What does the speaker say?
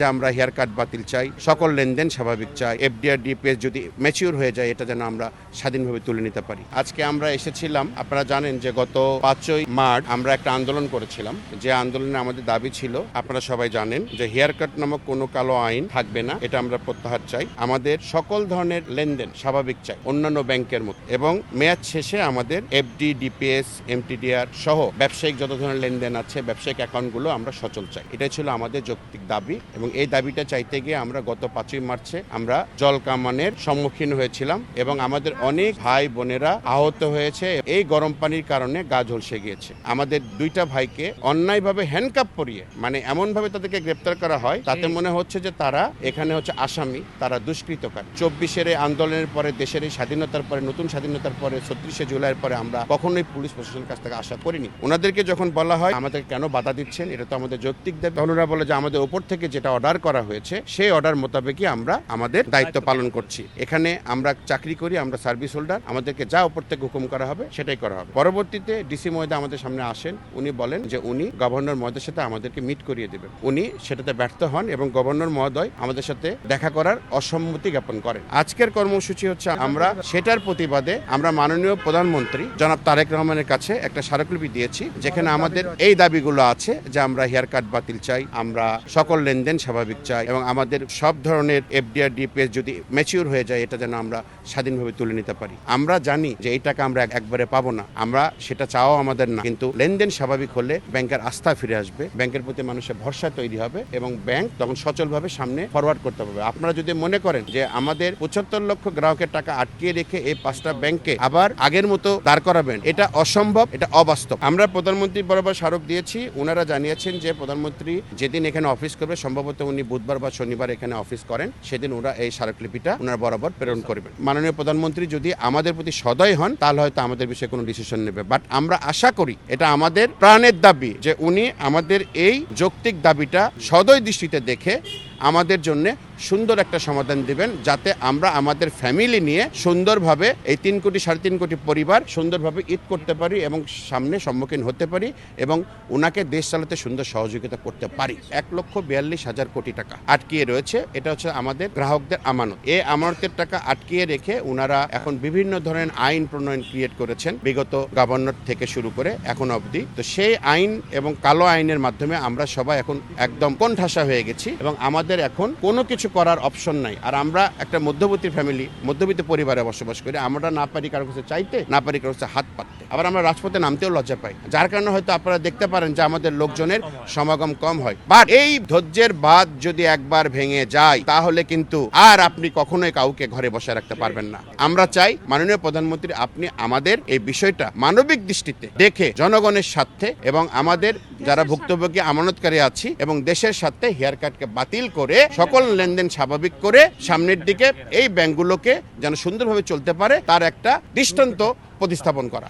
আমরা hair cut বাতিল চাই, সকল লেনদেন স্বাভাবিক চাই, এফডিআর ডিপিএস যদি ম্যাচিউর হয়ে যায় এটা যেন আমরা স্বাধীনভাবে তুলে নিতে পারি। আজকে আমরা এসেছিলাম, আপনারা জানেন যে গত 5ই মার্চ আমরা একটা আন্দোলন করেছিলাম, যে আন্দোলনে আমাদের দাবি ছিল, আপনারা সবাই জানেন যে হেয়ার কাট নামক কোনো কালো আইন থাকবে না, এটা আমরা প্রত্যাহার চাই। আমাদের সকল ধরনের লেনদেন স্বাভাবিক চাই অন্যান্য ব্যাংকের মতো, এবং মেয়াদ শেষে আমাদের এফডি ডিপিএস এমটিডিআর সহ ব্যবসায়িক যত ধরনের লেনদেন আছে ব্যবসায়িক অ্যাকাউন্টগুলো আমরা সচল চাই। এটাই ছিল আমাদের যৌক্তিক দাবি, এবং এই দাবিটা চাইতে গিয়ে আমরা গত 5ই মার্চে আমরা জলকামানের সম্মুখীন হয়েছিলাম, এবং আমাদের অনেক ভাই বোনেরা আহত হয়েছে। এই গরম পানির কারণে গা ঝলসে গিয়েছে। আমাদের 2টা ভাইকে অন্যায়ভাবে হ্যান্ডকাপ পরিয়ে, মানে এমনভাবে তাদেরকে গ্রেপ্তার করা হয়, তাতে মনে হচ্ছে যে তারা এখানে হচ্ছে আসামি, তারা দুষ্কৃতকারী। 24-এর আন্দোলনের পরে, দেশের এই স্বাধীনতার পরে, নতুন স্বাধীনতার পরে, 36শে জুলাইয়ের পরে আমরা কখনোই পুলিশ প্রশাসনের কাছ থেকে আশা করিনি। ওনাদেরকে যখন বলা হয় আমাদের কেন বাধা দিচ্ছেন, এটা তো আমাদের যৌক্তিক দাবি, তখন ওরা বলে যে আমাদের উপর থেকে যেটা অর্ডার করা হয়েছে সেই অর্ডার মোতাবেকই আমরা আমাদের দায়িত্ব পালন করছি। এখানে আমরা চাকরি করি, আমরা সার্ভিস হোল্ডার, আমাদেরকে যা উপর থেকে হুকুম করা হবে সেটাই করা হবে। পরবর্তীতে ডিসি মহোদয় আমাদের সামনে আসেন, উনি বলেন যে উনি গভর্নর মহোদয়ের সাথে আমাদেরকে মিট করিয়ে দেবেন। উনি সেটাতে ব্যর্থ হন এবং গভর্নর মহোদয় আমাদের সাথে দেখা করার অসম্মতি জ্ঞাপন করেন। আজকের কর্মসূচি হচ্ছে আমরা সেটার প্রতিবাদে আমরা মাননীয় প্রধানমন্ত্রী জনাব তারেক রহমানের কাছে একটা স্মারকলিপি দিয়েছি, যেখানে আমাদের এই দাবিগুলো আছে যে আমরা হেয়ার কাট বাতিল চাই, আমরা সকল লেনদেন স্বাভাবিক চাই, এবং আমাদের সব ধরনের এফডিআর ডিপিএস যদি ম্যাচিউর হয়ে যায় এটা যেন আমরা স্বাধীনভাবে তুলে নিতে পারি। আমরা জানি যে এই টাকা আমরা একবারে পাবো না, আমরা সেটা চাওয়া আমাদের না, কিন্তু লেনদেন স্বাভাবিক হলে ব্যাংকের আস্থা ফিরে আসবে, ব্যাংকের প্রতি মানুষের ভরসা তৈরি হবে, এবং ব্যাংক তখন সচলভাবে সামনে ফরওয়ার্ড করতে পারবে। আপনারা যদি মনে করেন যে আমাদের 75 লক্ষ গ্রাহকের টাকা আটকিয়ে রেখে এই 5টা ব্যাংকে আবার আগের মতো দাঁড় করাবেন, এটা অসম্ভব, এটা অবাস্তব। আমরা প্রধানমন্ত্রী বরাবর স্মারক দিয়েছি, ওনারা জানিয়েছেন যে প্রধানমন্ত্রী যেদিন এখানে অফিস করবে, সম্ভবত উনি বুধবার বা শনিবার এখানে অফিস করেন, সেদিন ওরা এই স্মারকলিপিটা ওনারা বরাবর প্রেরণ করবেন। মাননীয় প্রধানমন্ত্রী যদি আমাদের প্রতি সদয় হন তাহলে হয়তো আমাদের বিষয়ে কোনো ডিসিশন নেবে, বাট আমরা আশা করি, এটা আমাদের প্রাণের দাবি যে উনি আমাদের এই যৌক্তিক দাবিটা সদয় দৃষ্টিতে দেখে আমাদের জন্য সুন্দর একটা সমাধান দিবেন, যাতে আমরা আমাদের ফ্যামিলি নিয়ে সুন্দরভাবে এই 3 কোটি 3.5 কোটি পরিবার সুন্দরভাবে ঈদ করতে পারি এবং সামনে সম্মুখীন হতে পারি, এবং ওনাকে দেশ চালাতে সুন্দর সহযোগিতা করতে পারি। 1,42,000 কোটি টাকা আটকিয়ে রয়েছে, এটা হচ্ছে আমাদের গ্রাহকদের আমানত। এই আমানতের টাকা আটকিয়ে রেখে ওনারা এখন বিভিন্ন ধরনের আইন প্রণয়ন ক্রিয়েট করেছেন, বিগত গভর্নর থেকে শুরু করে এখন অবধি। তো সেই আইন এবং কালো আইনের মাধ্যমে আমরা সবাই এখন একদম কোণঠাসা হয়ে গেছি, এবং আমাদের এখন কোনো কিছু করার অপশন নাই। আর আমরা একটা মধ্যবর্তী ফ্যামিলি, মধ্যবিত্ত পরিবারে বসবাস করি, আমরা না পারি কারো কাছে চাইতে, না পারি কারো কাছে হাত পাততে, আবার আমরা রাজপথে নামতেও লজ্জা পাই, যার কারণে হয়তো আপনারা দেখতে পারেন যে আমাদের লোকজনের সমাগম কম হয়। বাট এই ধৈর্যের বাঁধ যদি একবার ভেঙে যায় তাহলে কিন্তু আর আপনি কখনোই কাউকে ঘরে বসে রাখতে পারবেন না। আমরা চাই মাননীয় প্রধানমন্ত্রী আপনি আমাদের এই বিষয়টা মানবিক দৃষ্টিতে দেখে জনগণের স্বার্থে এবং আমাদের যারা ভুক্তভোগী আমানতকারী আছি এবং দেশের স্বার্থে হেয়ার কাটকে বাতিল করে সকল লেনদেন স্বাভাবিক করে সামনের দিকে এই ব্যাংকগুলোকে যেন সুন্দরভাবে চলতে পারে তার একটা দৃষ্টান্ত প্রতিস্থাপন করা।